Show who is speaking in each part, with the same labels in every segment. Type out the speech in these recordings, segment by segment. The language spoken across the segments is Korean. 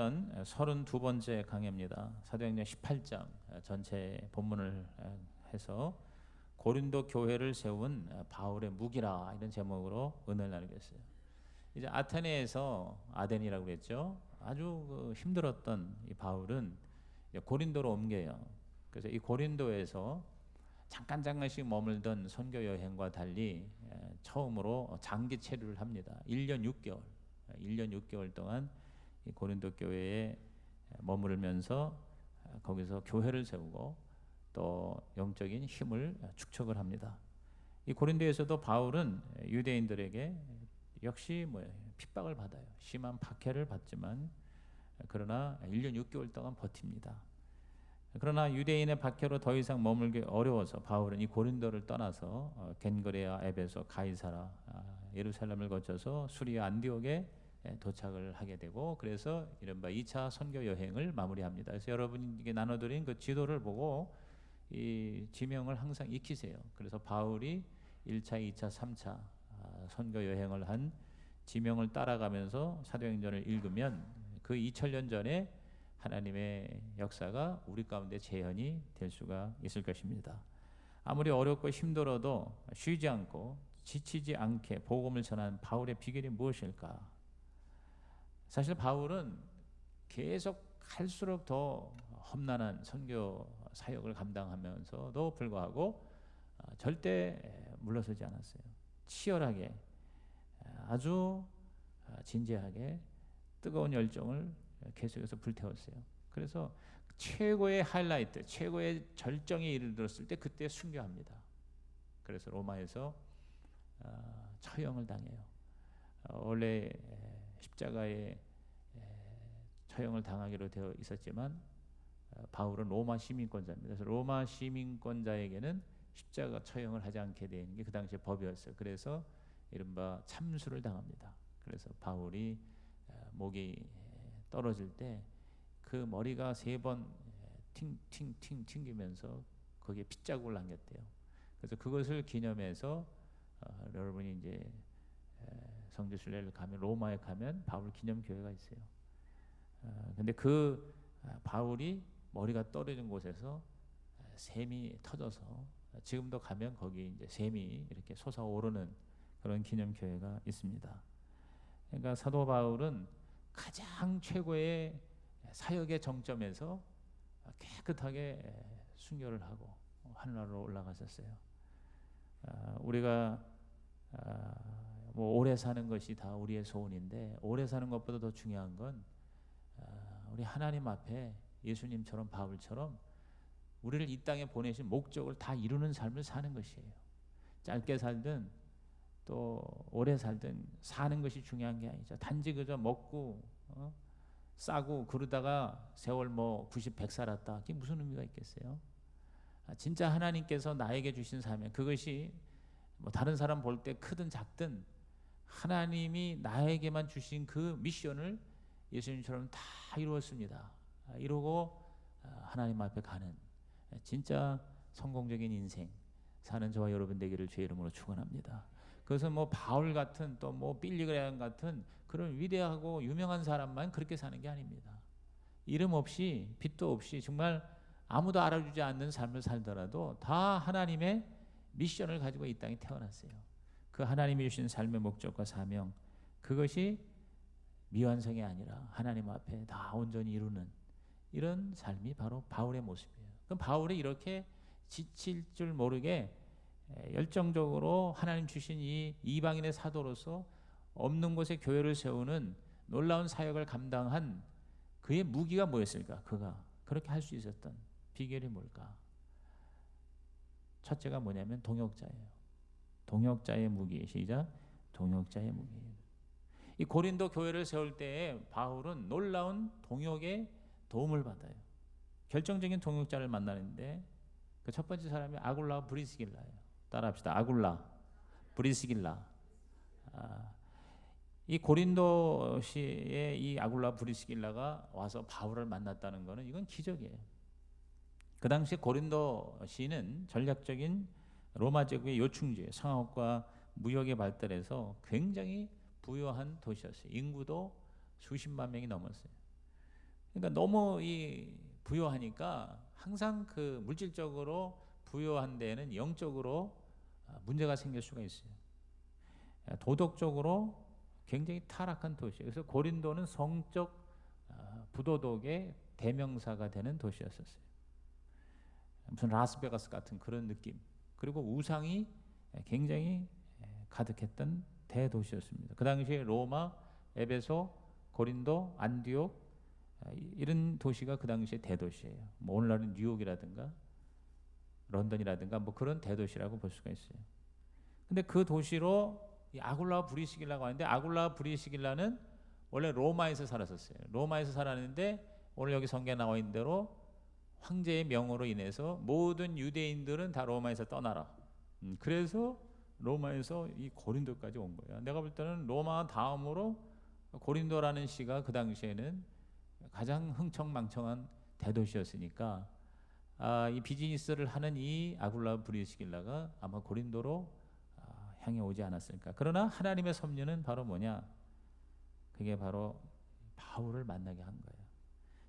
Speaker 1: 했던 32번째 강해입니다. 사도행전 18장 전체 본문을 해서 고린도 교회를 세운 바울의 무기라 이런 제목으로 은혜를 나누겠어요. 이제 아테네에서 아덴이라고 그랬죠. 아주 힘들었던 이 바울은 고린도로 옮겨요. 그래서 이 고린도에서 잠깐씩 머물던 선교 여행과 달리 처음으로 장기 체류를 합니다. 1년 6개월 동안 이 고린도 교회에 머무르면서 거기서 교회를 세우고 또 영적인 힘을 축적을 합니다. 이 고린도에서도 바울은 유대인들에게 역시 핍박을 받아요. 심한 박해를 받지만 그러나 1년 6개월 동안 버팁니다. 그러나 유대인의 박해로 더 이상 머물기 어려워서 바울은 이 고린도를 떠나서 겐그레아, 에베소, 가이사라, 예루살렘을 거쳐서 수리아, 안디옥에 도착을 하게 되고, 그래서 이른바 2차 선교 여행을 마무리합니다. 그래서 여러분에게 나눠드린 그 지도를 보고 이 지명을 항상 익히세요. 그래서 바울이 1차, 2차, 3차 선교 여행을 한 지명을 따라가면서 사도행전을 읽으면 그 2000년 전에 하나님의 역사가 우리 가운데 재현이 될 수가 있을 것입니다. 아무리 어렵고 힘들어도 쉬지 않고 지치지 않게 복음을 전하는 바울의 비결이 무엇일까? 사실 바울은 계속 할수록 더 험난한 선교 사역을 감당하면서도 불구하고 절대 물러서지 않았어요. 치열하게 아주 진지하게 뜨거운 열정을 계속해서 불태웠어요. 그래서 최고의 하이라이트, 최고의 절정에 이르렀을 때 그때 순교합니다. 그래서 로마에서 처형을 당해요. 원래 십자가에 처형을 당하기로 되어 있었지만 바울은 로마 시민권자입니다. 그래서 로마 시민권자에게는 십자가 처형을 하지 않게 되는 게 그 당시의 법이었어요. 그래서 이른바 참수를 당합니다. 그래서 바울이 목이 떨어질 때 그 머리가 3번 팅팅팅 튕기면서 거기에 핏자국을 남겼대요. 그래서 그것을 기념해서 여러분이 이제 성지순례를 가면 로마에 가면 바울 기념 교회가 있어요. 근데 그 바울이 머리가 떨어진 곳에서 샘이 터져서 지금도 가면 거기 이제 샘이 이렇게 솟아오르는 그런 기념 교회가 있습니다. 그러니까 사도 바울은 가장 최고의 사역의 정점에서 깨끗하게 순교를 하고 하늘나라로 올라갔었어요. 우리가 오래 사는 것이 다 우리의 소원인데 오래 사는 것보다 더 중요한 건 우리 하나님 앞에 예수님처럼 바울처럼 우리를 이 땅에 보내신 목적을 다 이루는 삶을 사는 것이에요. 짧게 살든 또 오래 살든 사는 것이 중요한 게 아니죠. 단지 그저 먹고 싸고 그러다가 세월 90, 100 살았다. 그게 무슨 의미가 있겠어요? 진짜 하나님께서 나에게 주신 사명, 그것이 다른 사람 볼 때 크든 작든 하나님이 나에게만 주신 그 미션을 예수님처럼 다 이루었습니다. 이루고 하나님 앞에 가는 진짜 성공적인 인생 사는 저와 여러분 되기를 주의 이름으로 축원합니다. 그것은 바울 같은 또 빌리그레함 같은 그런 위대하고 유명한 사람만 그렇게 사는 게 아닙니다. 이름 없이 빛도 없이 정말 아무도 알아주지 않는 삶을 살더라도 다 하나님의 미션을 가지고 이 땅에 태어났어요. 그 하나님이 주신 삶의 목적과 사명, 그것이 미완성이 아니라 하나님 앞에 다 온전히 이루는 이런 삶이 바로 바울의 모습이에요. 그럼 바울이 이렇게 지칠 줄 모르게 열정적으로 하나님 주신 이 이방인의 사도로서 없는 곳에 교회를 세우는 놀라운 사역을 감당한 그의 무기가 뭐였을까? 그가 그렇게 할 수 있었던 비결이 뭘까? 첫째가 뭐냐면 동역자예요. 동역자의 무기. 시작. 동역자의 무기. 이 고린도 교회를 세울 때에 바울은 놀라운 동역의 도움을 받아요. 결정적인 동역자를 만나는데 그 첫 번째 사람이 아굴라 브리스길라예요. 따라합시다. 아굴라 브리스길라. 이 고린도시의 이 아굴라 브리스길라가 와서 바울을 만났다는 것은 이건 기적이에요. 그 당시 고린도시는 전략적인 로마 제국의 요충지예요. 상업과 무역의 발달에서 굉장히 부유한 도시였어요. 인구도 수십만 명이 넘었어요. 그러니까 너무 이 부유하니까 항상 그 물질적으로 부유한 데에는 영적으로 문제가 생길 수가 있어요. 도덕적으로 굉장히 타락한 도시예요. 그래서 고린도는 성적 부도덕의 대명사가 되는 도시였었어요. 무슨 라스베가스 같은 그런 느낌. 그리고 우상이 굉장히 가득했던 대도시였습니다. 그 당시에 로마, 에베소, 고린도, 안디옥 이런 도시가 그 당시에 대도시예요. 뭐 오늘날은 뉴욕이라든가 런던이라든가 뭐 그런 대도시라고 볼 수가 있어요. 근데 그 도시로 이 아굴라 브리스길라가 왔는데, 아굴라 브리스길라는 원래 로마에서 살았었어요. 로마에서 살았는데 오늘 여기 성경에 나와 있는 대로 황제의 명으로 인해서 모든 유대인들은 다 로마에서 떠나라. 그래서 로마에서 이 고린도까지 온 거예요. 내가 볼 때는 로마 다음으로 고린도라는 시가 그 당시에는 가장 흥청망청한 대도시였으니까 이 비즈니스를 하는 이 아굴라 브리스길라가 아마 고린도로 향해 오지 않았을까. 그러나 하나님의 섭리는 바로 뭐냐? 그게 바로 바울을 만나게 한 거예요.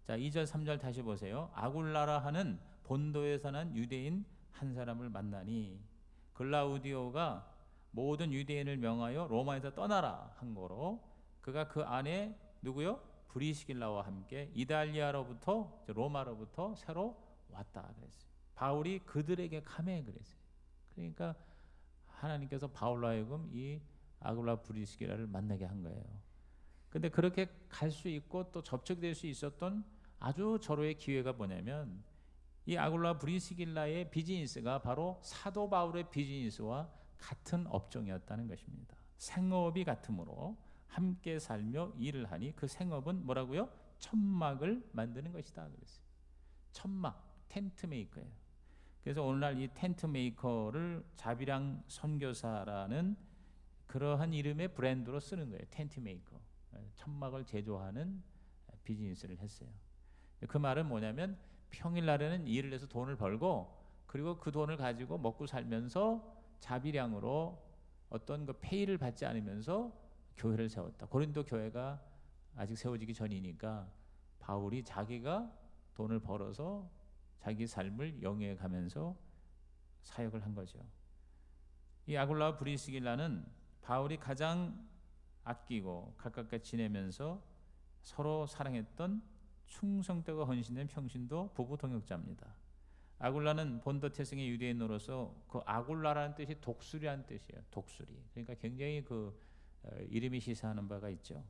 Speaker 1: 자, 2절 3절 다시 보세요. 아굴라라 하는 본도에서 난 유대인 한 사람을 만나니 글라우디오가 모든 유대인을 명하여 로마에서 떠나라 한 거로, 그가 그 안에 누구요? 브리스길라와 함께 이달리아로부터, 로마로부터 새로 왔다 그랬어요. 바울이 그들에게 감해 그랬어요. 그러니까 하나님께서 바울로 하여금 이 아굴라 브리스길라를 만나게 한 거예요. 근데 그렇게 갈 수 있고 또 접촉될 수 있었던 아주 절호의 기회가 뭐냐면, 이 아굴라 브리스길라의 비즈니스가 바로 사도 바울의 비즈니스와 같은 업종이었다는 것입니다. 생업이 같으므로 함께 살며 일을 하니 그 생업은 뭐라고요? 천막을 만드는 것이다 그랬어요. 천막, 텐트 메이커예요. 그래서 오늘날 이 텐트 메이커를 자비랑 선교사라는 그러한 이름의 브랜드로 쓰는 거예요. 텐트 메이커. 천막을 제조하는 비즈니스를 했어요. 그 말은 뭐냐면 평일날에는 일을 해서 돈을 벌고, 그리고 그 돈을 가지고 먹고 살면서 자비량으로 어떤 그 페이를 받지 않으면서 교회를 세웠다. 고린도 교회가 아직 세워지기 전이니까 바울이 자기가 돈을 벌어서 자기 삶을 영위해 가면서 사역을 한 거죠. 이 아굴라 브리스길라는 바울이 가장 아끼고 가깝게 지내면서 서로 사랑했던 충성되고 헌신된 평신도 부부 동역자입니다. 아굴라는 본도 태생의 유대인으로서 그 아굴라라는 뜻이 독수리라는 뜻이에요. 독수리. 그러니까 굉장히 그 이름이 시사하는 바가 있죠.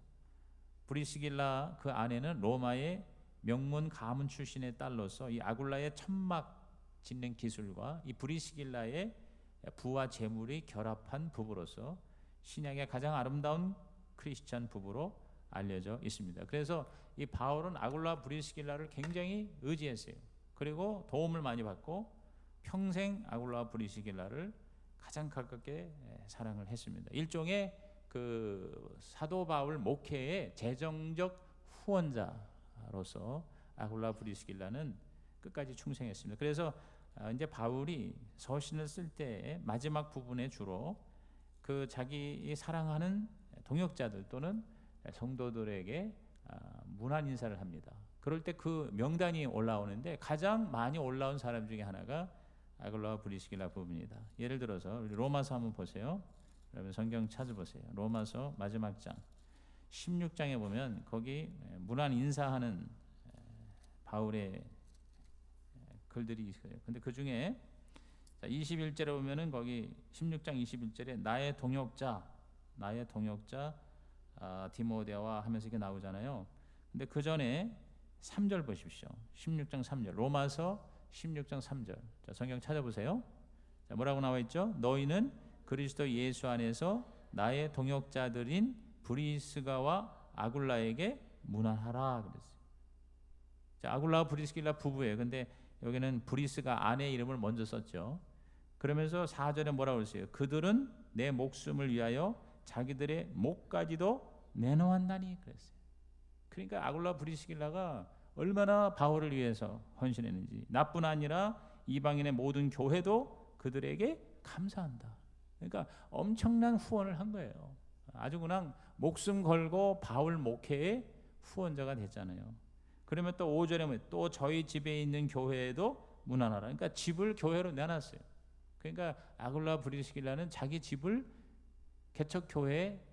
Speaker 1: 브리스길라 그 아내는 로마의 명문 가문 출신의 딸로서 이 아굴라의 천막 짓는 기술과 이 브리스길라의 부와 재물이 결합한 부부로서 신약의 가장 아름다운 크리스찬 부부로 알려져 있습니다. 그래서 이 바울은 아굴라 브리스길라를 굉장히 의지했어요. 그리고 도움을 많이 받고 평생 아굴라 브리스길라를 가장 가깝게 사랑을 했습니다. 일종의 그 사도 바울 목회의 재정적 후원자로서 아굴라 브리스길라는 끝까지 충성했습니다. 그래서 이제 바울이 서신을 쓸 때 마지막 부분에 주로 그 자기 사랑하는 동역자들 또는 성도들에게 문안 인사를 합니다. 그럴 때 그 명단이 올라오는데 가장 많이 올라온 사람 중에 하나가 아굴라 브리스길라 부부입니다. 예를 들어서 우리 로마서 한번 보세요. 여러분 성경 찾아보세요. 로마서 마지막 장 16장에 보면 거기 문안 인사하는 바울의 글들이 있어요. 근데 그 중에 21절에 보면은 거기 16장 21절에 나의 동역자 디모데와 하면서 이게 나오잖아요. 근데 그 전에 3절 보십시오. 16장 3절. 로마서 16장 3절. 자, 성경 찾아보세요. 자, 뭐라고 나와 있죠? 너희는 그리스도 예수 안에서 나의 동역자들인 브리스가와 아굴라에게 문안하라 그랬어요. 자, 아굴라와 브리스길라 부부예요. 근데 여기는 브리스가 아내 이름을 먼저 썼죠. 그러면서 4절에 뭐라고 했어요? 그들은 내 목숨을 위하여 자기들의 목까지도 내놓았나니 그랬어요. 그러니까 아굴라 브리스길라가 얼마나 바울을 위해서 헌신했는지, 나뿐 아니라 이방인의 모든 교회도 그들에게 감사한다. 그러니까 엄청난 후원을 한 거예요. 아주 그냥 목숨 걸고 바울 목회의 후원자가 됐잖아요. 그러면 또 5절에 또 저희 집에 있는 교회에도 문안하라. 그러니까 집을 교회로 내놨어요. 그러니까 아굴라 브리스길라는 자기 집을 개척 교회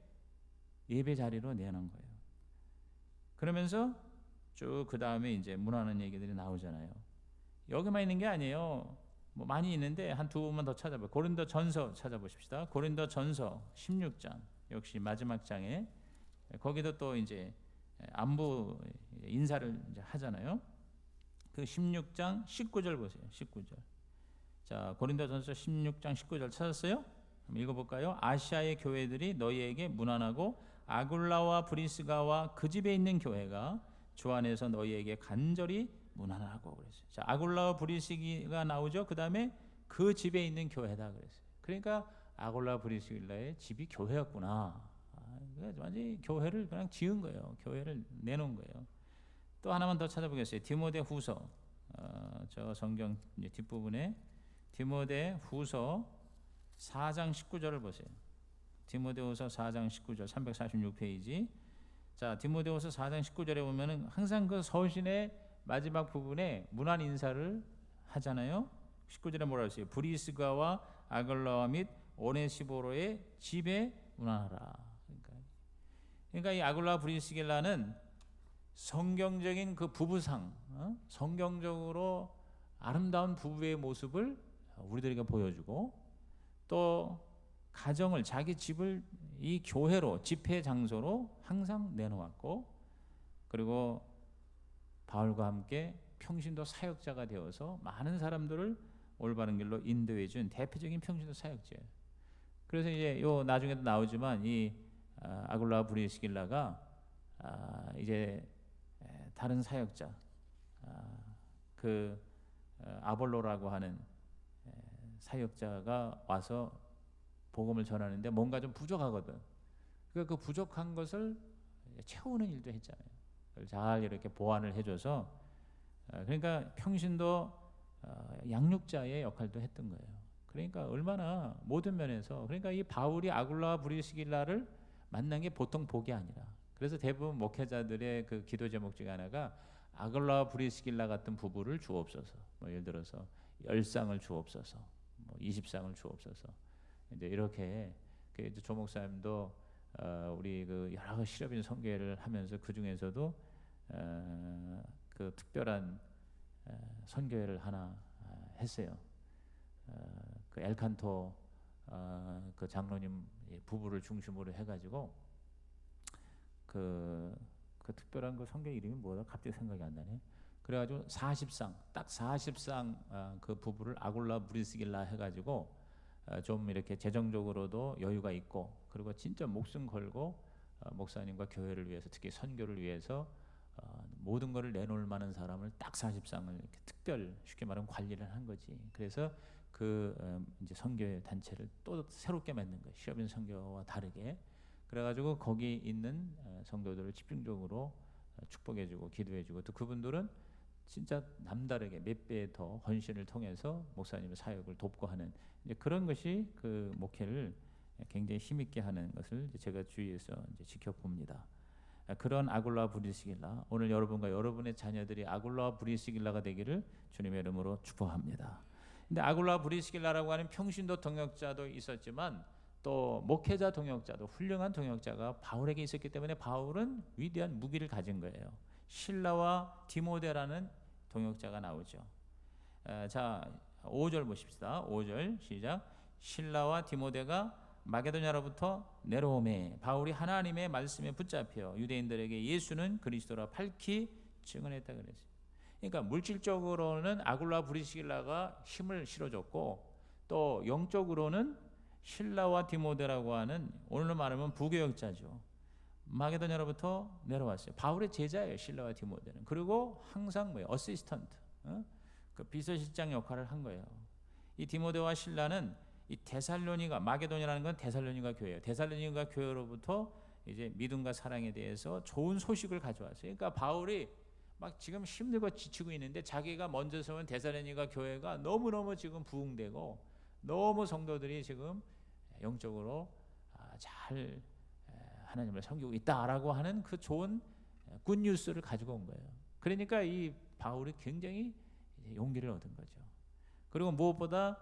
Speaker 1: 예배 자리로 내놓은 거예요. 그러면서 쭉 그 다음에 이제 문안하는 얘기들이 나오잖아요. 여기만 있는 게 아니에요. 뭐 많이 있는데 한 두 번만 더 찾아봐요. 고린도 전서 찾아보십시다. 고린도 전서 16장 역시 마지막 장에 거기도 또 이제 안부 인사를 이제 하잖아요. 그 16장 19절 보세요. 19절. 자, 고린도전서 16장 19절 찾았어요? 한번 읽어볼까요? 아시아의 교회들이 너희에게 문안하고 아굴라와 브리스가와 그 집에 있는 교회가 주 안에서 너희에게 간절히 문안하고 그랬어요. 자, 아굴라와 브리스가 나오죠. 그 다음에 그 집에 있는 교회다 그랬어요. 그러니까 아굴라 브리스길라의 집이 교회였구나. 완전히 교회를 그냥 지은 거예요. 교회를 내놓은 거예요. 또 하나만 더 찾아보겠어요. 디모데 후서, 저 성경 이제 뒷부분에 디모데 후서 4장 19절을 보세요. 디모데 후서 4장 19절 346페이지. 자, 디모데 후서 4장 19절에 보면은 항상 그 서신의 마지막 부분에 문안 인사를 하잖아요. 19절에 뭐라고 했어요? 브리스가와 아글라와 및 오네시보로의 집에 문안하라. 그러니까 이 아굴라 브리스길라는 성경적인 그 부부상, 성경적으로 아름다운 부부의 모습을 우리들에게 보여주고 또 가정을 자기 집을 이 교회로 집회 장소로 항상 내놓았고 그리고 바울과 함께 평신도 사역자가 되어서 많은 사람들을 올바른 길로 인도해 준 대표적인 평신도 사역자예요. 그래서 이제 요 나중에도 나오지만 이 아굴라 브리스길라가 이제 다른 사역자 그 아볼로라고 하는 사역자가 와서 복음을 전하는데 뭔가 좀 부족하거든. 그러니까 그 부족한 것을 채우는 일도 했잖아요. 그걸 잘 이렇게 보완을 해줘서 그러니까 평신도 양육자의 역할도 했던 거예요. 그러니까 얼마나 모든 면에서 그러니까 이 바울이 아굴라 브리스길라를 만난 게 보통 복이 아니라 그래서 대부분 목회자들의 그 기도 제목 중에 하나가 아굴라 브리스길라 같은 부부를 주옵소서. 뭐 예를 들어서 10쌍을 주옵소서. 뭐 20쌍을 주옵소서. 이제 이렇게 그 조 목사님도 우리 그 여러 실업인 선교회를 하면서 그 중에서도 그 특별한 선교회를 하나 했어요. 그 엘칸토 그 장로님 부부를 중심으로 해가지고 그 특별한 그 선교 이름이 뭐다 갑자기 생각이 안 나네. 그래가지고 40쌍 딱 40쌍 그 부부를 아굴라 브리스길라 해가지고 좀 이렇게 재정적으로도 여유가 있고 그리고 진짜 목숨 걸고 목사님과 교회를 위해서 특히 선교를 위해서 모든 것을 내놓을 만한 사람을 딱 40쌍을 이렇게 특별 쉽게 말하면 관리를 한 거지. 그래서 그 이제 선교 단체를 또 새롭게 만든 거예요. 시업인 선교와 다르게. 그래가지고 거기 있는 성도들을 집중적으로 축복해주고 기도해주고 또 그분들은 진짜 남다르게 몇 배 더 헌신을 통해서 목사님의 사역을 돕고 하는 이제 그런 것이 그 목회를 굉장히 힘있게 하는 것을 제가 주위에서 이제 지켜봅니다. 그런 아굴라 브리스길라 오늘 여러분과 여러분의 자녀들이 아굴라 브리스길라가 되기를 주님의 이름으로 축복합니다. 근데 아굴라 브리스길라라고 하는 평신도 동역자도 있었지만 또 목회자 동역자도 훌륭한 동역자가 바울에게 있었기 때문에 바울은 위대한 무기를 가진 거예요. 실라와 디모데라는 동역자가 나오죠. 자 5절 보십시다. 5절 시작. 실라와 디모데가 마게도냐로부터 내려오매 바울이 하나님의 말씀에 붙잡혀 유대인들에게 예수는 그리스도라 밝히 증언했다 그랬어요. 그러니까 물질적으로는 아굴라 브리스길라가 힘을 실어줬고 또 영적으로는 실라와 디모데라고 하는 오늘로 말하면 부교역자죠. 마게도냐로부터 내려왔어요. 바울의 제자예요. 실라와 디모데는. 그리고 항상 어시스턴트, 그 비서실장 역할을 한 거예요. 이 디모데와 실라는 이 데살로니가 마게도냐라는 건 데살로니가 교회예요. 데살로니가 교회로부터 이제 믿음과 사랑에 대해서 좋은 소식을 가져왔어요. 그러니까 바울이 막 지금 힘들고 지치고 있는데 자기가 먼저 세운 데살로니가 교회가 너무너무 지금 부흥되고 너무 성도들이 지금 영적으로 잘 하나님을 섬기고 있다라고 하는 그 좋은 굿뉴스를 가지고 온 거예요. 그러니까 이 바울이 굉장히 용기를 얻은 거죠. 그리고 무엇보다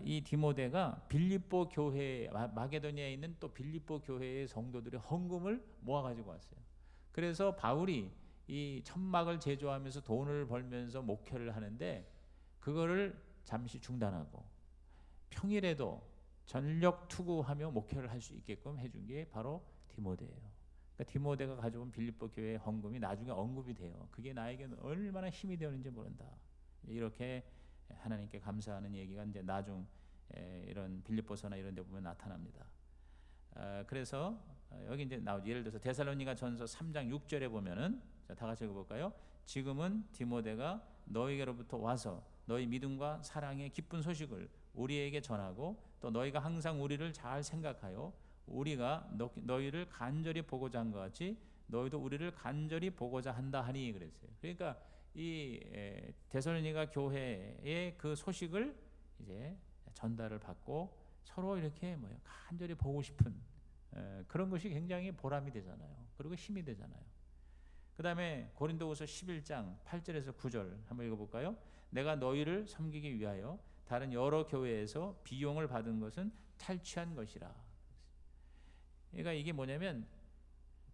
Speaker 1: 이 디모데가 빌립보 교회, 마게도니아에 있는 또 빌립보 교회의 성도들의 헌금을 모아가지고 왔어요. 그래서 바울이 이 천막을 제조하면서 돈을 벌면서 목회를 하는데 그거를 잠시 중단하고 평일에도 전력 투구하며 목회를 할 수 있게끔 해준 게 바로 디모데예요. 그러니까 디모데가 가져온 빌립보 교회의 헌금이 나중에 언급이 돼요. 그게 나에게는 얼마나 힘이 되었는지 모른다. 이렇게 하나님께 감사하는 얘기가 이제 나중 이런 빌립보서나 이런 데 보면 나타납니다. 그래서 여기 이제 나오죠. 예를 들어서 데살로니가 전서 3장 6절에 보면은, 자, 다 같이 읽어볼까요? 지금은 디모데가 너희에게로부터 와서 너희 믿음과 사랑의 기쁜 소식을 우리에게 전하고 또 너희가 항상 우리를 잘 생각하여 우리가 너희를 간절히 보고자 한 것 같이 너희도 우리를 간절히 보고자 한다 하니 그랬어요. 그러니까 이 데살로니가 교회의 그 소식을 이제 전달을 받고 서로 이렇게 간절히 보고 싶은 그런 것이 굉장히 보람이 되잖아요. 그리고 힘이 되잖아요. 그 다음에 고린도후서 11장 8절에서 9절 한번 읽어볼까요? 내가 너희를 섬기기 위하여 다른 여러 교회에서 비용을 받은 것은 탈취한 것이라. 그러니까 이게 뭐냐면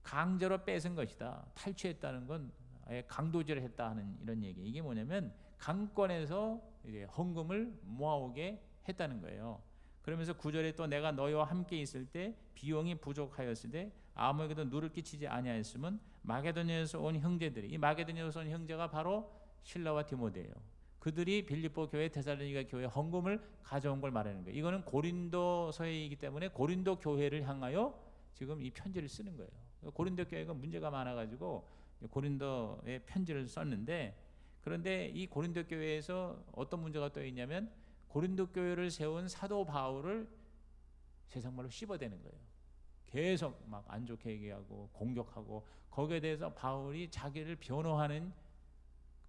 Speaker 1: 강제로 뺏은 것이다. 탈취했다는 건 아예 강도질을 했다 하는 이런 얘기. 이게 뭐냐면 강권에서 이제 헌금을 모아오게 했다는 거예요. 그러면서 9절에 또 내가 너희와 함께 있을 때 비용이 부족하였을 때 아무에게도 누를 끼치지 아니하였으면 마게도니아에서 온 형제들이, 이 마게도니아에서 온 형제가 바로 실라와 디모데예요. 그들이 빌립보 교회, 데살로니가 교회 헌금을 가져온 걸 말하는 거예요. 이거는 고린도서이기 때문에 고린도 교회를 향하여 지금 이 편지를 쓰는 거예요. 고린도 교회가 문제가 많아가지고 고린도에 편지를 썼는데, 그런데 이 고린도 교회에서 어떤 문제가 또 있냐면 고린도 교회를 세운 사도 바울을 세상 말로 씹어대는 거예요. 계속 막 안 좋게 얘기하고 공격하고, 거기에 대해서 바울이 자기를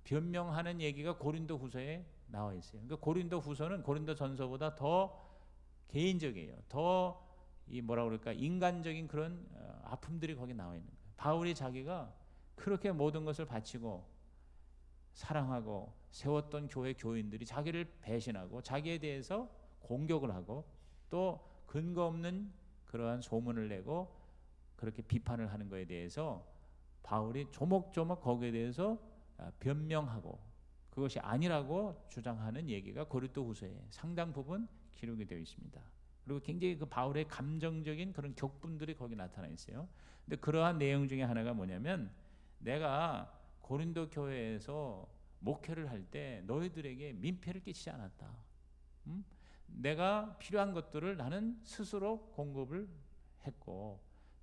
Speaker 1: 변명하는 얘기가 고린도 후서에 나와 있어요. 그러니까 고린도 후서는 고린도 전서보다 더 개인적이에요. 더 이 뭐라 그럴까, 인간적인 그런 아픔들이 거기 나와 있는 거예요. 바울이 자기가 그렇게 모든 것을 바치고 사랑하고 세웠던 교회 교인들이 자기를 배신하고 자기에 대해서 공격을 하고 또 근거 없는 그러한 소문을 내고 그렇게 비판을 하는 것에 대해서 바울이 조목조목 거기에 대해서 변명하고 그것이 아니라고 주장하는 얘기가 고린도후서에 상당 부분 기록이 되어 있습니다. 그리고 굉장히 그 바울의 감정적인 그런 격분들이 거기 나타나 있어요. 근데 그러한 내용 중에 하나가 뭐냐면, 내가 고린도 교회에서 목회를 할 때 너희들에게 민폐를 끼치지 않았다. 내가 필요한 것들을 나는 스스로 공급을 했고,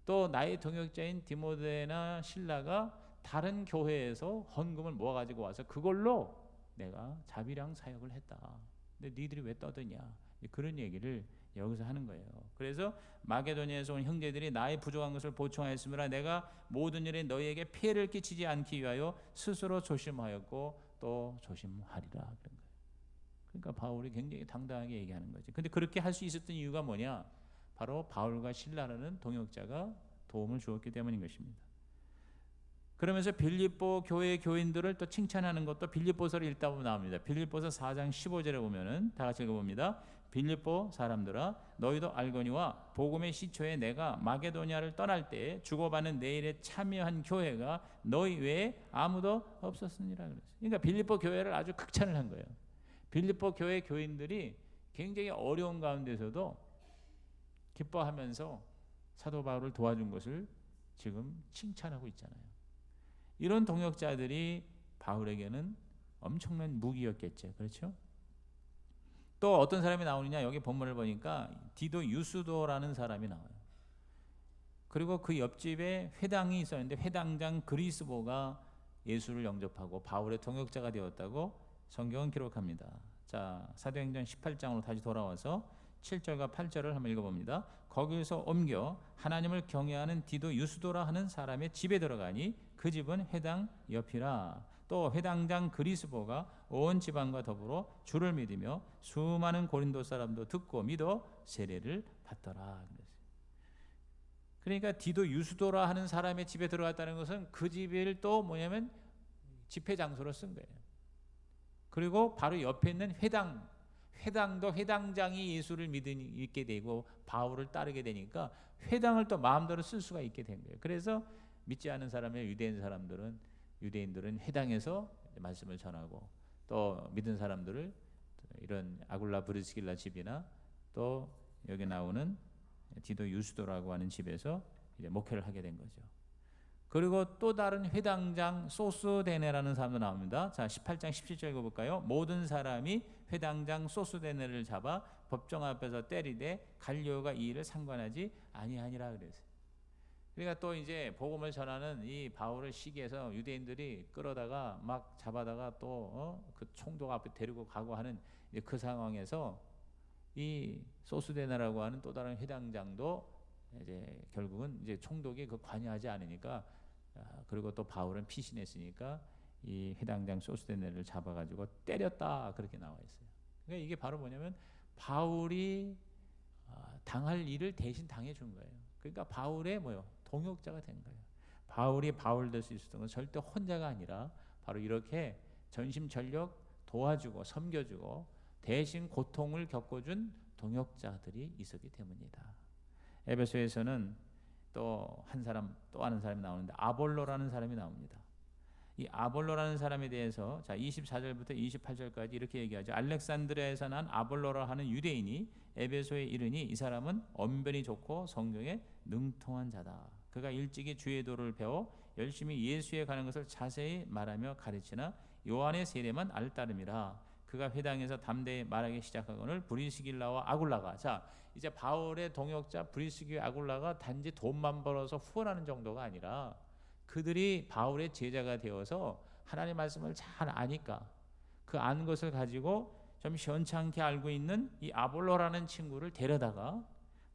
Speaker 1: 또 나의 동역자인 디모데나 실라가 다른 교회에서 헌금을 모아가지고 와서 그걸로 내가 자비량 사역을 했다. 근데 니들이 왜 떠드냐, 그런 얘기를 여기서 하는 거예요. 그래서 마게도니아에서 온 형제들이 나의 부족한 것을 보충하였으므로 내가 모든 일에 너희에게 피해를 끼치지 않기 위하여 스스로 조심하였고 또 조심하리라 그런 거예요. 그러니까 바울이 굉장히 당당하게 얘기하는 거지. 근데 그렇게 할 수 있었던 이유가 뭐냐? 바로 바울과 실라라는 동역자가 도움을 주었기 때문인 것입니다. 그러면서 빌립보 교회 교인들을 또 칭찬하는 것도 빌립보서를 읽다 보면 나옵니다. 빌립보서 4장 15절에 보면은 다 같이 읽어봅니다. 빌립보 사람들아, 너희도 알거니와 복음의 시초에 내가 마게도니아를 떠날 때 주고받는 내 일에 참여한 교회가 너희 외에 아무도 없었으니라 그랬어요. 그러니까 빌립보 교회를 아주 극찬을 한 거예요. 빌립보 교회 교인들이 굉장히 어려운 가운데서도 기뻐하면서 사도 바울을 도와준 것을 지금 칭찬하고 있잖아요. 이런 동역자들이 바울에게는 엄청난 무기였겠죠. 그렇죠? 또 어떤 사람이 나오느냐, 여기 본문을 보니까 디도 유스도라는 사람이 나와요. 그리고 그 옆집에 회당이 있었는데 회당장 그리스보가 예수를 영접하고 바울의 동역자가 되었다고 성경은 기록합니다. 자, 사도행전 18장으로 다시 돌아와서 7절과 8절을 한번 읽어봅니다. 거기서 옮겨 하나님을 경외하는 디도 유스도라 하는 사람의 집에 들어가니 그 집은 회당 옆이라. 또 회당장 그리스보가 온 지방과 더불어 주를 믿으며 수많은 고린도 사람도 듣고 믿어 세례를 받더라. 그러니까 디도 유스도라 하는 사람의 집에 들어갔다는 것은 그 집을 또 뭐냐면 집회 장소로 쓴 거예요. 그리고 바로 옆에 있는 회당도 회당장이 예수를 믿게 되고 바울을 따르게 되니까 회당을 또 마음대로 쓸 수가 있게 된 거예요. 그래서 믿지 않은 사람의 유대인들은 회당에서 말씀을 전하고, 또 믿은 사람들을 이런 아굴라 브리스길라 집이나 또 여기 나오는 디도 유스도라고 하는 집에서 이제 목회를 하게 된 거죠. 그리고 또 다른 회당장 소스데네라는 사람도 나옵니다. 자, 18장 17절 읽어볼까요? 모든 사람이 회당장 소스데네를 잡아 법정 앞에서 때리되 갈리오가 이 일을 상관하지 아니하니라 그랬어요. 그러니까 또 이제 복음을 전하는 이 바울을 시기해서 유대인들이 끌어다가 막 잡아다가 또 그 총독 앞에 데리고 가고 하는 그 상황에서 이 소스데네라고 하는 또 다른 회당장도 이제 결국은 이제 총독이 그 관여하지 않으니까, 그리고 또 바울은 피신했으니까 이 회당장 소스데네를 잡아가지고 때렸다, 그렇게 나와 있어요. 그러니까 이게 바로 뭐냐면 바울이 당할 일을 대신 당해준 거예요. 그러니까 바울의 동역자가 된 거예요. 바울이 바울 될 수 있었던 건 절대 혼자가 아니라 바로 이렇게 전심전력 도와주고 섬겨주고 대신 고통을 겪어준 동역자들이 있었기 때문이다. 에베소에서는 또 한 사람이 나오는데 아볼로라는 사람이 나옵니다. 이 아볼로라는 사람에 대해서 자 24절부터 28절까지 이렇게 얘기하죠. 알렉산드리아에서 난 아볼로라 하는 유대인이 에베소에 이르니 이 사람은 언변이 좋고 성경에 능통한 자다. 그가 일찍이 주의 도를 배워 열심히 예수에 가는 것을 자세히 말하며 가르치나 요한의 세례만 알따름이라. 그가 회당에서 담대히 말하기 시작하거늘 브리스길라와 아굴라가, 자 이제 바울의 동역자 브리스길라 아굴라가 단지 돈만 벌어서 후원하는 정도가 아니라 그들이 바울의 제자가 되어서 하나님의 말씀을 잘 아니까 그 아는 것을 가지고 좀 시원찮게 알고 있는 이 아볼로라는 친구를 데려다가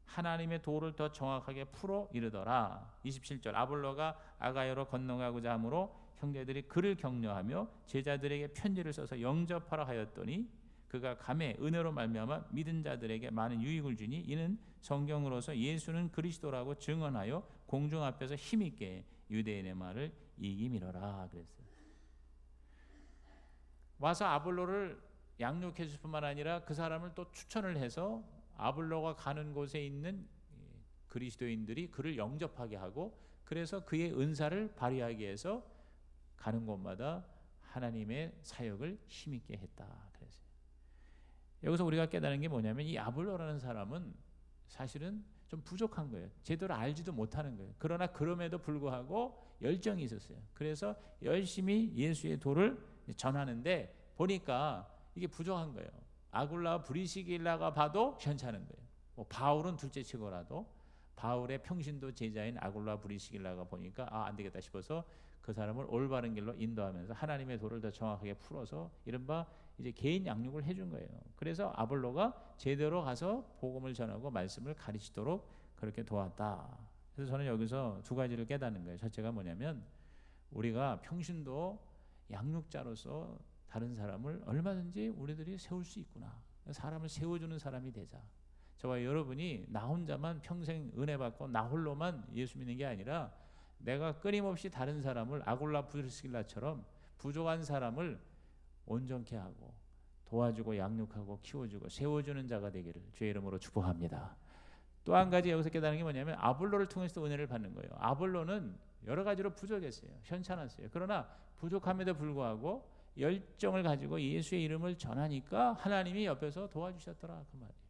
Speaker 1: 하나님의 도를 더 정확하게 풀어 이르더라. 27절 아볼로가 아가야로 건너가고자 하므로 형제들이 그를 격려하며 제자들에게 편지를 써서 영접하라 하였더니 그가 감에 은혜로 말미암아 믿은 자들에게 많은 유익을 주니 이는 성경으로서 예수는 그리스도라고 증언하여 공중 앞에서 힘있게 유대인의 말을 이기미러라 그랬어요. 와서 아볼로를 양육해 줄 뿐만 아니라 그 사람을 또 추천을 해서 아볼로가 가는 곳에 있는 그리스도인들이 그를 영접하게 하고, 그래서 그의 은사를 발휘하기 위해서 가는 곳마다 하나님의 사역을 힘있게 했다 그랬어요. 여기서 우리가 깨달은 게 뭐냐면 이 아볼로라는 사람은 사실은 좀 부족한 거예요. 제대로 알지도 못하는 거예요. 그러나 그럼에도 불구하고 열정이 있었어요. 그래서 열심히 예수의 도를 전하는데 보니까 이게 부족한 거예요. 아굴라 브리스길라가 봐도 괜찮은 거예요. 바울은 둘째치고라도 바울의 평신도 제자인 아굴라 브리스길라가 보니까 안 되겠다 싶어서 그 사람을 올바른 길로 인도하면서 하나님의 도를 더 정확하게 풀어서 이른바 이제 개인 양육을 해준 거예요. 그래서 아볼로가 제대로 가서 복음을 전하고 말씀을 가르치도록 그렇게 도왔다. 그래서 저는 여기서 두 가지를 깨닫는 거예요. 첫째가 뭐냐면 우리가 평신도 양육자로서 다른 사람을 얼마든지 우리들이 세울 수 있구나. 사람을 세워주는 사람이 되자. 저와 여러분이 나 혼자만 평생 은혜 받고 나 홀로만 예수 믿는 게 아니라 내가 끊임없이 다른 사람을 아굴라 브리스길라처럼 부족한 사람을 온전케 하고 도와주고 양육하고 키워주고 세워주는 자가 되기를 주의 이름으로 축복합니다. 또 한 가지 여기서 깨달은 게 뭐냐면 아볼로를 통해서 은혜를 받는 거예요. 아볼로는 여러 가지로 부족했어요. 현찮았어요. 그러나 부족함에도 불구하고 열정을 가지고 예수의 이름을 전하니까 하나님이 옆에서 도와주셨더라 그 말이에요.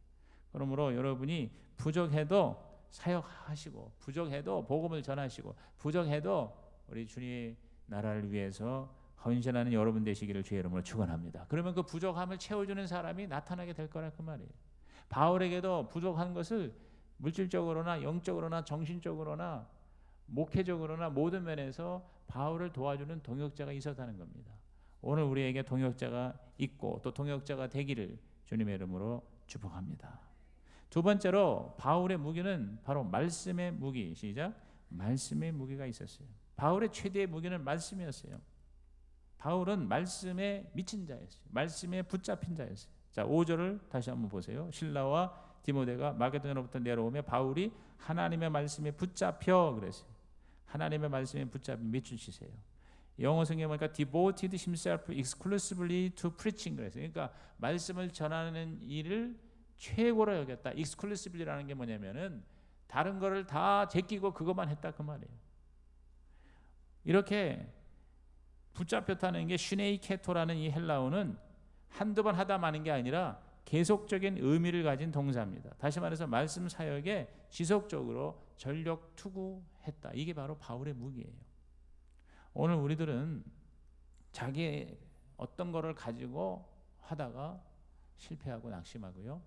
Speaker 1: 그러므로 여러분이 부족해도 사역하시고 부족해도 복음을 전하시고 부족해도 우리 주님의 나라를 위해서 헌신하는 여러분 되시기를 주의 이름으로 축원합니다. 그러면 그 부족함을 채워주는 사람이 나타나게 될 거라 그 말이에요. 바울에게도 부족한 것을 물질적으로나 영적으로나 정신적으로나 목회적으로나 모든 면에서 바울을 도와주는 동역자가 있었다는 겁니다. 오늘 우리에게 동역자가 있고 또 동역자가 되기를 주님의 이름으로 축복합니다. 두 번째로 바울의 무기는 바로 말씀의 무기. 시작. 말씀의 무기가 있었어요. 바울의 최대의 무기는 말씀이었어요. 바울은 말씀에 미친 자였어요. 말씀에 붙잡힌 자였어요. 자, 5절을 다시 한번 보세요. 실라와 디모데가 마게도냐로부터 내려오며 바울이 하나님의 말씀에 붙잡혀 그랬어요. 하나님의 말씀에 붙잡힌 밑줄 치세요. 영어 성경에 보니까 devoted himself exclusively to preaching 그랬어요. 그러니까 말씀을 전하는 일을 최고로 여겼다. exclusively라는 게 뭐냐면은 다른 거를 다 제끼고 그것만 했다 그 말이에요. 이렇게 붙잡혔다는 게 슈네이케토라는 이 헬라어는 한두 번 하다 마는 게 아니라 계속적인 의미를 가진 동사입니다. 다시 말해서 말씀 사역에 지속적으로 전력 투구했다. 이게 바로 바울의 무기예요. 오늘 우리들은 자기 어떤 거를 가지고 하다가 실패하고 낙심하고요.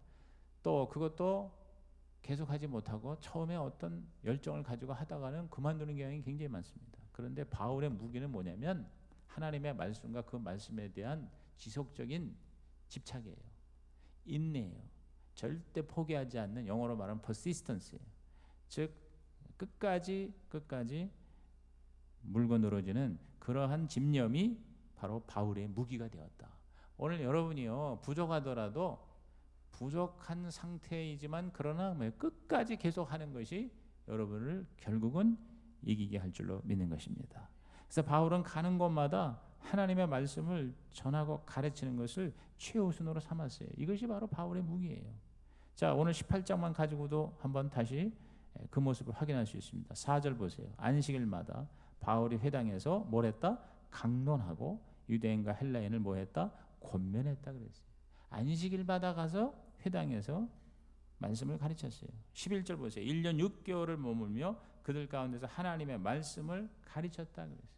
Speaker 1: 또 그것도 계속하지 못하고 처음에 어떤 열정을 가지고 하다가는 그만두는 경향이 굉장히 많습니다. 그런데 바울의 무기는 뭐냐면 하나님의 말씀과 그 말씀에 대한 지속적인 집착이에요. 인내예요. 절대 포기하지 않는, 영어로 말하면 persistence예요. 즉 끝까지 물고 늘어지는 그러한 집념이 바로 바울의 무기가 되었다. 오늘 여러분이요 부족하더라도 부족한 상태이지만 그러나 끝까지 계속하는 것이 여러분을 결국은 이기게 할 줄로 믿는 것입니다. 그래서 바울은 가는 곳마다 하나님의 말씀을 전하고 가르치는 것을 최우선으로 삼았어요. 이것이 바로 바울의 무기예요. 자, 오늘 18장만 가지고도 한번 다시 그 모습을 확인할 수 있습니다. 4절 보세요. 안식일마다 바울이 회당에서 뭘 했다? 강론하고 유대인과 헬라인을 뭐 했다? 권면했다 그랬어요. 안식일마다 가서 회당에서 말씀을 가르쳤어요. 11절 보세요. 1년 6개월을 머물며 그들 가운데서 하나님의 말씀을 가르쳤다 그랬어요.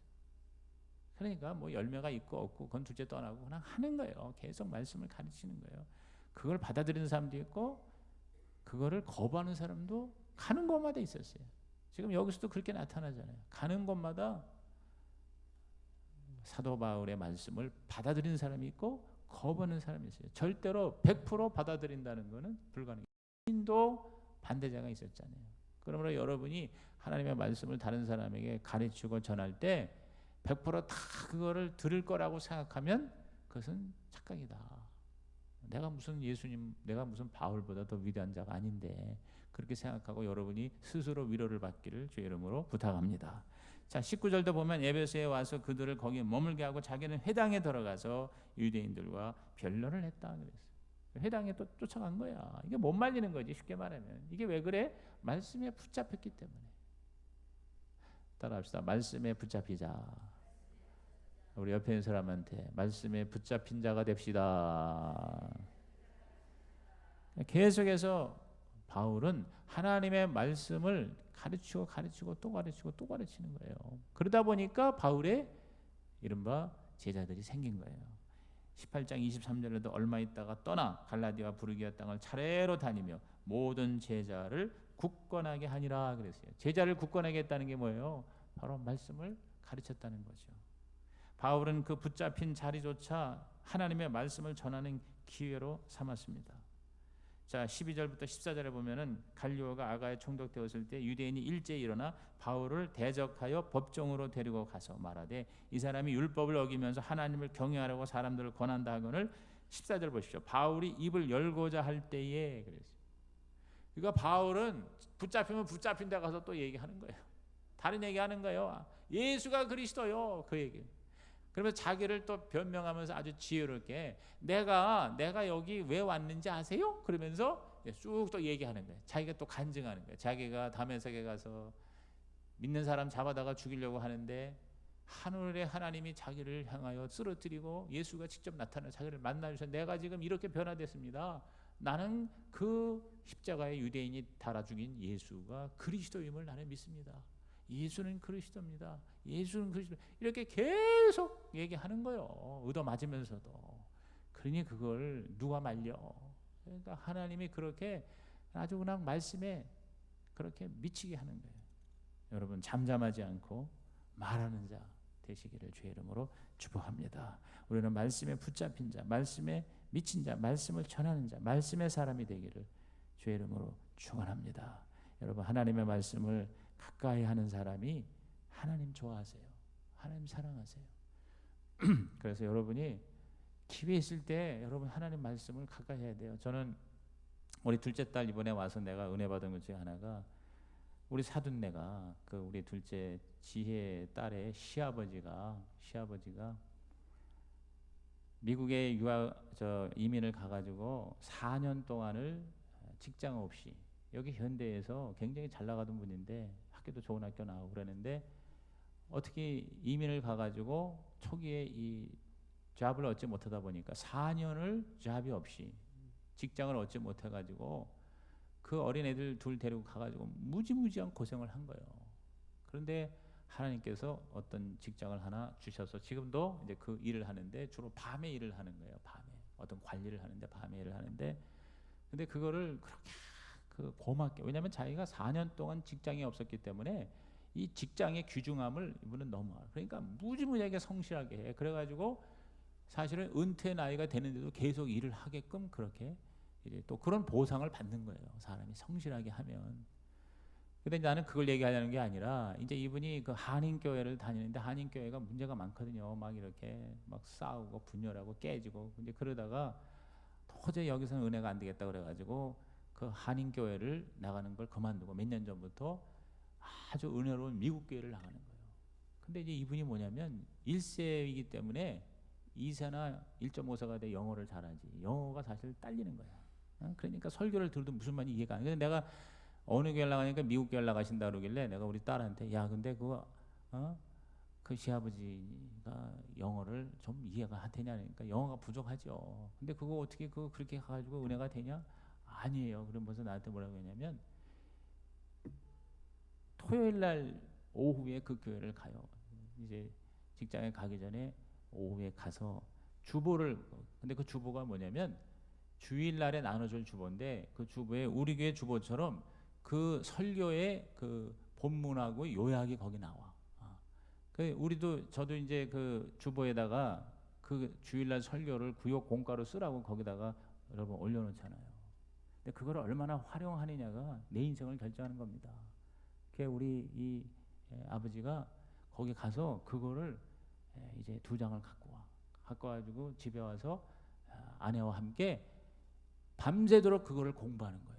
Speaker 1: 그러니까 뭐 열매가 있고 없고 그건 둘째 떠나고 그냥 하는 거예요. 계속 말씀을 가르치는 거예요. 그걸 받아들이는 사람도 있고 그거를 거부하는 사람도 가는 곳마다 있었어요. 지금 여기서도 그렇게 나타나잖아요. 가는 곳마다 사도 바울의 말씀을 받아들이는 사람이 있고 거부하는 사람이 있어요. 절대로 100% 받아들인다는 것은 불가능해요. 인도 반대자가 있었잖아요. 그러므로 여러분이 하나님의 말씀을 다른 사람에게 가르치고 전할 때 100%다 그거를 들을 거라고 생각하면 그것은 착각이다. 내가 무슨 예수님, 내가 무슨 바울보다 더 위대한 자가 아닌데 그렇게 생각하고 여러분이 스스로 위로를 받기를 주의 이름으로 부탁합니다. 자, 19절도 보면 에베소에 와서 그들을 거기에 머물게 하고 자기는 회당에 들어가서 유대인들과 변론을 했다 그랬어요. 회당에 또 쫓아간 거야. 이게 못 말리는 거지 쉽게 말하면. 이게 왜 그래? 말씀에 붙잡혔기 때문에. 따라합시다. 말씀에 붙잡히자. 우리 옆에 있는 사람한테 말씀에 붙잡힌 자가 됩시다. 계속해서 바울은 하나님의 말씀을 가르치고 또 가르치는 거예요. 그러다 보니까 바울의 이른바 제자들이 생긴 거예요. 18장 23절에도 얼마 있다가 떠나 갈라디아와 부르기아 땅을 차례로 다니며 모든 제자를 굳건하게 하니라 그랬어요. 제자를 굳건하게 했다는 게 뭐예요? 바로 말씀을 가르쳤다는 거죠. 바울은 그 붙잡힌 자리조차 하나님의 말씀을 전하는 기회로 삼았습니다. 자, 12절부터 14절에 보면은 갈리오가 아가에 총독되었을 때 유대인이 일제히 일어나 바울을 대적하여 법정으로 데리고 가서 말하되 이 사람이 율법을 어기면서 하나님을 경외하라고 사람들을 권한다 하거늘 14절 보십시오. 바울이 입을 열고자 할 때에 그랬어요. 그러니까 바울은 붙잡히면 붙잡힌 데 가서 또 얘기하는 거예요. 다른 얘기하는 거예요. 예수가 그리스도요. 그 얘기. 그러면서 자기를 또 변명하면서 아주 지혜롭게 내가 여기 왜 왔는지 아세요? 그러면서 쑥 또 얘기하는 거예요. 자기가 또 간증하는 거예요. 자기가 다메섹에 가서 믿는 사람 잡아다가 죽이려고 하는데 하늘의 하나님이 자기를 향하여 쓰러뜨리고 예수가 직접 나타나 자기를 만나주셔서 내가 지금 이렇게 변화됐습니다. 나는 그 십자가의 유대인이 달아 죽인 예수가 그리스도임을 나는 믿습니다. 예수는 그리스도입니다. 예수는 그리스도. 이렇게 계속 얘기하는 거예요. 의도 맞으면서도. 그러니 그걸 누가 말려? 그러니까 하나님이 그렇게 아주 그냥 말씀에 그렇게 미치게 하는 거예요. 여러분 잠잠하지 않고 말하는 자 되시기를 주의 이름으로 축복합니다. 우리는 말씀에 붙잡힌 자, 말씀에 미친 자, 말씀을 전하는 자, 말씀의 사람이 되기를 주의 이름으로 축원합니다. 여러분 하나님의 말씀을 가까이 하는 사람이 하나님 좋아하세요. 하나님 사랑하세요. 그래서 여러분이 기회 있을 때 여러분 하나님 말씀을 가까이 해야 돼요. 저는 우리 둘째 딸 이번에 와서 내가 은혜 받은 것 중에 하나가 우리 사돈네가 그 우리 둘째 지혜 딸의 시아버지가 미국에 이민을 가가지고 4년 동안을 직장 없이 여기 현대에서 굉장히 잘 나가던 분인데 학교도 좋은 학교 나오고 그러는데 어떻게 이민을 가가지고 초기에 이 잡을 얻지 못하다 보니까 4년을 잡이 없이 직장을 얻지 못해가지고 그 어린애들 둘 데리고 가가지고 무지무지한 고생을 한 거예요. 그런데 하나님께서 어떤 직장을 하나 주셔서 지금도 이제 그 일을 하는데 주로 밤에 일을 하는 거예요. 밤에 어떤 관리를 하는데 밤에 일을 하는데 근데 그거를 그렇게 그 고맙게 왜냐하면 자기가 4년 동안 직장이 없었기 때문에 이 직장의 귀중함을 이분은 너무 알아. 그러니까 무지무지하게 성실하게 해. 그래가지고 사실은 은퇴 나이가 되는데도 계속 일을 하게끔 그렇게 이제 또 그런 보상을 받는 거예요. 사람이 성실하게 하면. 근데 나는 그걸 얘기하려는 게 아니라 이제 이분이 그 한인교회를 다니는데 한인교회가 문제가 많거든요. 막 이렇게 막 싸우고 분열하고 깨지고 이제 그러다가 도저히 여기서는 은혜가 안 되겠다 그래가지고 그 한인교회를 나가는 걸 그만두고 몇 년 전부터 아주 은혜로운 미국 교회를 나가는 거예요. 근데 이제 이분이 뭐냐면 1세이기 때문에 2세나 1.5세가 돼 영어를 잘하지. 영어가 사실 딸리는 거야. 그러니까 설교를 들어도 무슨 말인지 이해가 안 돼. 근데 내가 어느 교회 나가니까 미국 교회 나가신다 그러길래 내가 우리 딸한테 야 근데 그 시아버지가 영어를 좀 이해가 되냐 그러니까 영어가 부족하죠. 근데 그거 어떻게 그렇게 가지고 은혜가 되냐? 아니에요. 그러면서 나한테 뭐라고 했냐면 토요일 날 오후에 그 교회를 가요. 이제 직장에 가기 전에 오후에 가서 주보를 근데 그 주보가 뭐냐면 주일날에 나눠줄 주보인데 그 주보에 우리 교회 주보처럼 그 설교의 그 본문하고 요약이 거기 나와. 그 우리도 저도 이제 그 주보에다가 그 주일날 설교를 구역 공가로 쓰라고 거기다가 여러분 올려놓잖아요. 근데 그걸 얼마나 활용하느냐가 내 인생을 결정하는 겁니다. 그 우리 이 아버지가 거기 가서 그거를 이제 2장을 갖고 와가지고 집에 와서 아내와 함께 밤새도록 그거를 공부하는 거예요.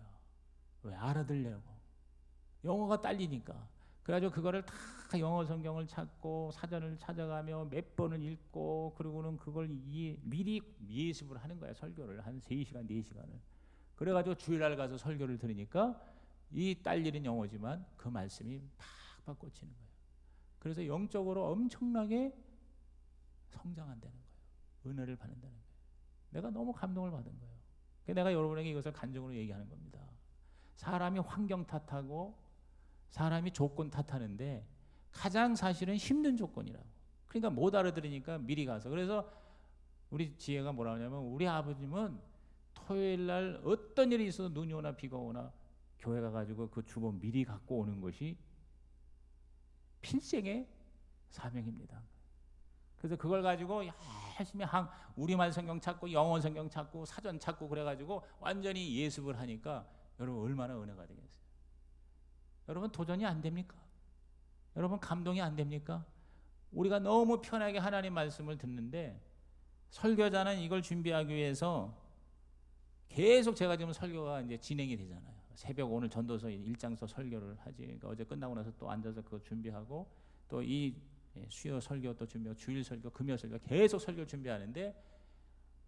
Speaker 1: 왜 알아들려고 영어가 딸리니까. 그래가지고 그거를 다 영어 성경을 찾고 사전을 찾아가며 몇 번을 읽고 그리고는 그걸 미리 예습을 하는 거야. 설교를 한 3시간 4시간을. 그래가지고 주일날 가서 설교를 들으니까 이 딸리는 영어지만 그 말씀이 팍팍 꽂히는 거예요. 그래서 영적으로 엄청나게 성장한다는 거예요. 은혜를 받는다는 거예요. 내가 너무 감동을 받은 거예요. 내가 여러분에게 이것을 간증으로 얘기하는 겁니다. 사람이 환경 탓하고 사람이 조건 탓하는데 가장 사실은 힘든 조건이라고. 그러니까 못 알아들으니까 미리 가서. 그래서 우리 지혜가 뭐라 하냐면 우리 아버님은 토요일 날 어떤 일이 있어도 눈이 오나 비가 오나 교회 가가지고 그 주보 미리 갖고 오는 것이 필생의 사명입니다. 그래서 그걸 가지고 열심히 우리말 성경 찾고 영어 성경 찾고 사전 찾고 그래가지고 완전히 예습을 하니까 여러분 얼마나 은혜가 되겠어요. 여러분 도전이 안 됩니까? 여러분 감동이 안 됩니까? 우리가 너무 편하게 하나님 말씀을 듣는데 설교자는 이걸 준비하기 위해서 계속 제가 지금 설교가 이제 진행이 되잖아요. 새벽 오늘 전도서 1장서 설교를 하지. 그러니까 어제 끝나고 나서 또 앉아서 그거 준비하고 또 이 수요 설교 또 준비하고 주일 설교, 금요 설교 계속 설교 준비하는데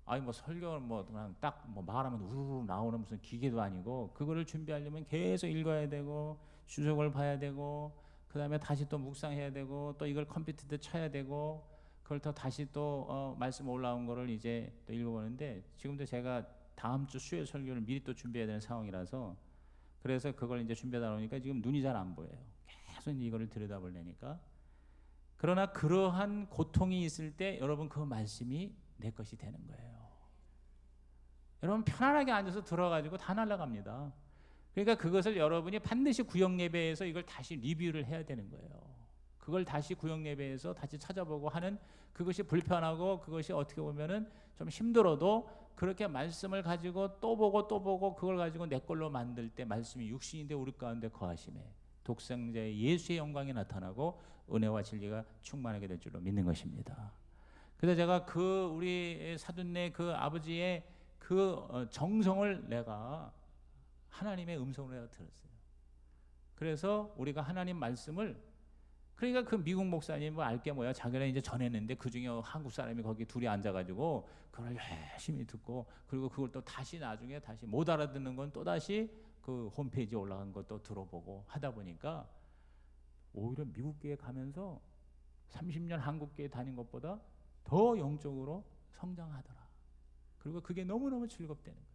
Speaker 1: 아니 뭐 설교는 뭐 그냥 딱 뭐 말하면 우르르 나오는 무슨 기계도 아니고 그거를 준비하려면 계속 읽어야 되고 주석을 봐야 되고 그다음에 다시 또 묵상해야 되고 또 이걸 컴퓨터에 쳐야 되고 그걸 또 다시 또 말씀 올라온 거를 이제 또 읽어보는데 지금도 제가 다음 주 수요 설교를 미리 또 준비해야 되는 상황이라서 그래서 그걸 이제 준비하다 보니까 지금 눈이 잘 안 보여요. 계속 이제 이거를 들여다보려니까. 그러나 그러한 고통이 있을 때 여러분 그 말씀이 내 것이 되는 거예요. 여러분 편안하게 앉아서 들어가지고 다 날아갑니다. 그러니까 그것을 여러분이 반드시 구역 예배에서 이걸 다시 리뷰를 해야 되는 거예요. 그걸 다시 구역 예배에서 다시 찾아보고 하는 그것이 불편하고 그것이 어떻게 보면은 좀 힘들어도 그렇게 말씀을 가지고 또 보고 그걸 가지고 내 걸로 만들 때 말씀이 육신이 돼 우리 가운데 거하심에 독생자의 예수의 영광이 나타나고 은혜와 진리가 충만하게 될 줄로 믿는 것입니다. 그래서 제가 그 우리 사돈네 그 아버지의 그 정성을 내가 하나님의 음성으로 내가 들었어요. 그래서 우리가 하나님 말씀을, 그러니까 그 미국 목사님 뭐 알게 뭐야, 자기는 이제 전했는데 그 중에 한국 사람이 거기 둘이 앉아가지고 그걸 열심히 듣고, 그리고 그걸 또 다시 나중에 다시 못 알아듣는 건 또 다시 그 홈페이지에 올라간 것도 들어보고 하다 보니까 오히려 미국 교회 가면서 30년 한국 교회 다닌 것보다 더 영적으로 성장하더라. 그리고 그게 너무너무 즐겁다는 거예요.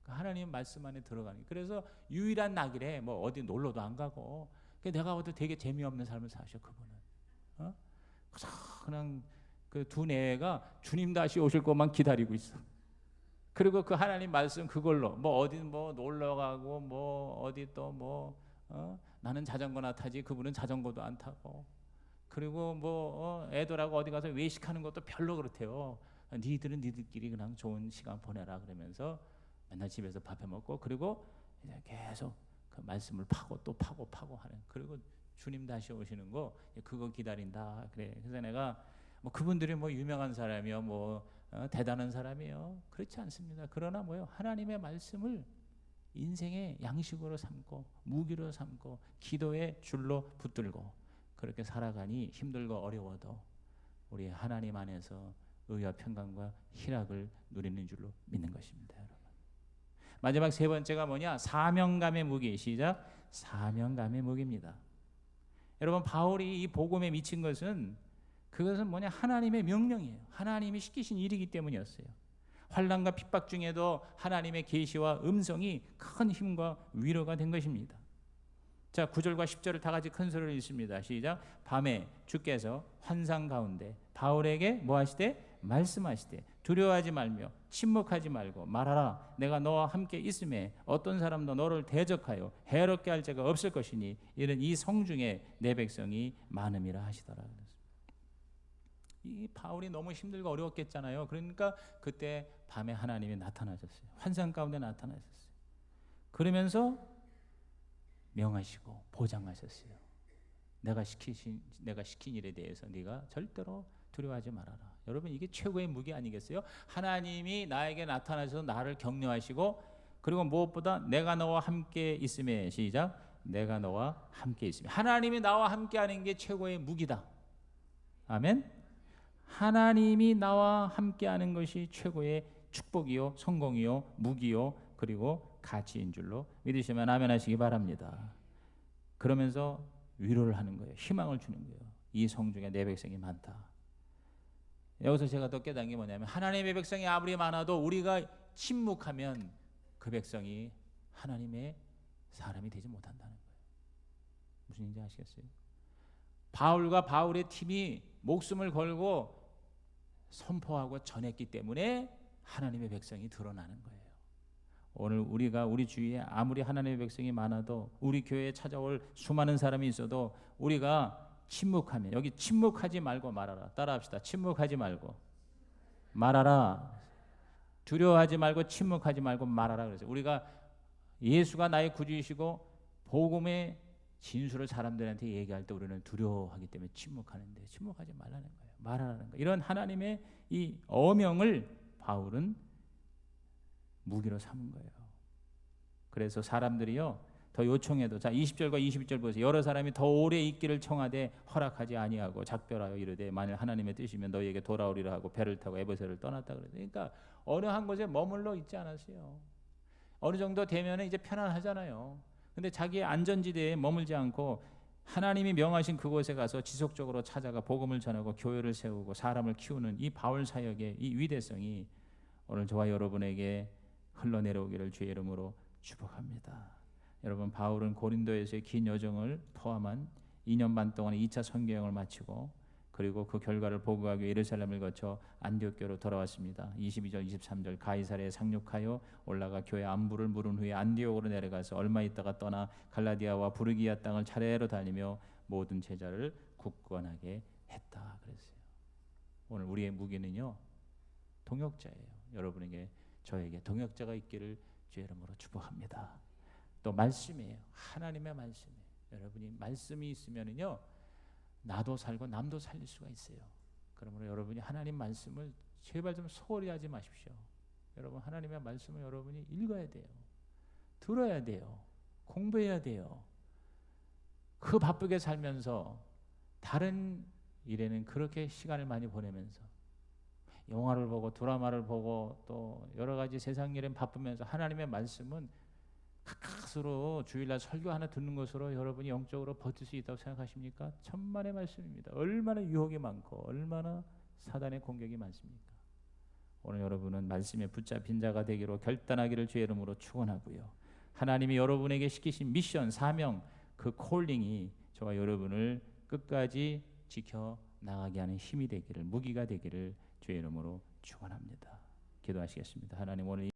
Speaker 1: 하나님 말씀 안에 들어가는. 그래서 유일한 낙이래. 뭐 어디 놀러도 안 가고. 내가 봐도 되게 재미없는 삶을 사셔 그분은. 그냥 그 두뇌가 주님 다시 오실 것만 기다리고 있어. 그리고 그 하나님 말씀 그걸로 뭐 어디 뭐 놀러 가고 뭐 어디 또 뭐 나는 자전거나 타지 그분은 자전거도 안 타고. 그리고 뭐 애들하고 어디 가서 외식하는 것도 별로 그렇대요. 니들은 니들끼리 그냥 좋은 시간 보내라 그러면서 맨날 집에서 밥해 먹고, 그리고 이제 계속 그 말씀을 파고 또 파고 하는. 그리고 주님 다시 오시는 거 그거 기다린다 그래. 그래서 내가 뭐 그분들이 뭐 유명한 사람이요 뭐 대단한 사람이요 그렇지 않습니다. 그러나 뭐요, 하나님의 말씀을 인생의 양식으로 삼고 무기로 삼고 기도의 줄로 붙들고 그렇게 살아가니 힘들고 어려워도 우리 하나님 안에서 의와 평강과 희락을 누리는 줄로 믿는 것입니다. 여러분, 마지막 세 번째가 뭐냐? 사명감의 무기. 시작. 사명감의 무기입니다. 여러분, 바울이 이 복음에 미친 것은, 그것은 뭐냐? 하나님의 명령이에요. 하나님이 시키신 일이기 때문이었어요. 환난과 핍박 중에도 하나님의 계시와 음성이 큰 힘과 위로가 된 것입니다. 자, 9절과 10절을 다 같이 큰 소리로 읽습니다. 시작. 밤에 주께서 환상 가운데 바울에게 뭐 하시되? 말씀하시되 두려워하지 말며 침묵하지 말고 말하라. 내가 너와 함께 있음에 어떤 사람도 너를 대적하여 해롭게 할 자가 없을 것이니 이는 이 성중에 내 백성이 많음이라 하시더라. 이 바울이 너무 힘들고 어려웠겠잖아요. 그러니까 그때 밤에 하나님이 나타나셨어요. 환상 가운데 나타나셨어요. 그러면서 명하시고 보장하셨어요. 내가 시킨 일에 대해서 네가 절대로 두려워하지 말아라. 여러분, 이게 최고의 무기 아니겠어요? 하나님이 나에게 나타나셔서 나를 격려하시고, 그리고 무엇보다 내가 너와 함께 있음에. 시작. 내가 너와 함께 있음에. 하나님이 나와 함께 하는 게 최고의 무기다. 아멘. 하나님이 나와 함께 하는 것이 최고의 축복이요 성공이요 무기요 그리고 가치인 줄로 믿으시면 아멘 하시기 바랍니다. 그러면서 위로를 하는 거예요. 희망을 주는 거예요. 이 성중에 내 백성이 많다. 여기서 제가 더 깨달은 게 뭐냐면, 하나님의 백성이 아무리 많아도 우리가 침묵하면 그 백성이 하나님의 사람이 되지 못한다는 거예요. 무슨 얘기인지 아시겠어요? 바울과 바울의 팀이 목숨을 걸고 선포하고 전했기 때문에 하나님의 백성이 드러나는 거예요. 오늘 우리가 우리 주위에 아무리 하나님의 백성이 많아도, 우리 교회에 찾아올 수많은 사람이 있어도 우리가 침묵하면, 여기 침묵하지 말고 말하라. 따라합시다. 침묵하지 말고 말하라. 두려워하지 말고 침묵하지 말고 말하라. 그래서 우리가 예수가 나의 구주이시고 복음의 진수를 사람들한테 얘기할 때 우리는 두려워하기 때문에 침묵하는데, 침묵하지 말라는 거예요. 말하라는 거예요. 이런 하나님의 이 어명을 바울은 무기로 삼은 거예요. 그래서 사람들이요 더 요청해도, 자 20절과 21절 보세요. 여러 사람이 더 오래 있기를 청하되 허락하지 아니하고 작별하여 이르되 만일 하나님의 뜻이면 너희에게 돌아오리라 하고 배를 타고 에베소를 떠났다 그래요. 그러니까 어느 한 곳에 머물러 있지 않았어요. 어느 정도 되면 이제 편안하잖아요. 근데 자기의 안전지대에 머물지 않고 하나님이 명하신 그곳에 가서 지속적으로 찾아가 복음을 전하고 교회를 세우고 사람을 키우는 이 바울 사역의 이 위대성이 오늘 저와 여러분에게 흘러내려오기를 주의 이름으로 축복합니다. 여러분, 바울은 고린도에서의 긴 여정을 포함한 2년 반 동안의 2차 선교여행을 마치고, 그리고 그 결과를 보고하기 위해 예루살렘을 거쳐 안디옥교로 돌아왔습니다. 22절 23절 가이사랴에 상륙하여 올라가 교회 안부를 물은 후에 안디옥으로 내려가서 얼마 있다가 떠나 갈라디아와 부르기아 땅을 차례로 다니며 모든 제자를 굳건하게 했다 그랬어요. 오늘 우리의 무기는요 동역자예요. 여러분에게, 저에게 동역자가 있기를 주의 이름으로 축복합니다. 또 말씀이에요. 하나님의 말씀이에요. 여러분이 말씀이 있으면은요 나도 살고 남도 살릴 수가 있어요. 그러므로 여러분이 하나님 말씀을 제발 좀 소홀히 하지 마십시오. 여러분, 하나님의 말씀을 여러분이 읽어야 돼요. 들어야 돼요. 공부해야 돼요. 그 바쁘게 살면서 다른 일에는 그렇게 시간을 많이 보내면서 영화를 보고 드라마를 보고 또 여러 가지 세상 일에 바쁘면서 하나님의 말씀은 가까스로 주일날 설교 하나 듣는 것으로 여러분이 영적으로 버틸 수 있다고 생각하십니까? 천만의 말씀입니다. 얼마나 유혹이 많고 얼마나 사단의 공격이 많습니까? 오늘 여러분은 말씀에 붙잡힌 자가 되기로 결단하기를 주의 이름으로 축원하고요. 하나님이 여러분에게 시키신 미션, 사명, 그 콜링이 저와 여러분을 끝까지 지켜 나가게 하는 힘이 되기를, 무기가 되기를 주의 이름으로 축원합니다. 기도하시겠습니다. 하나님, 오늘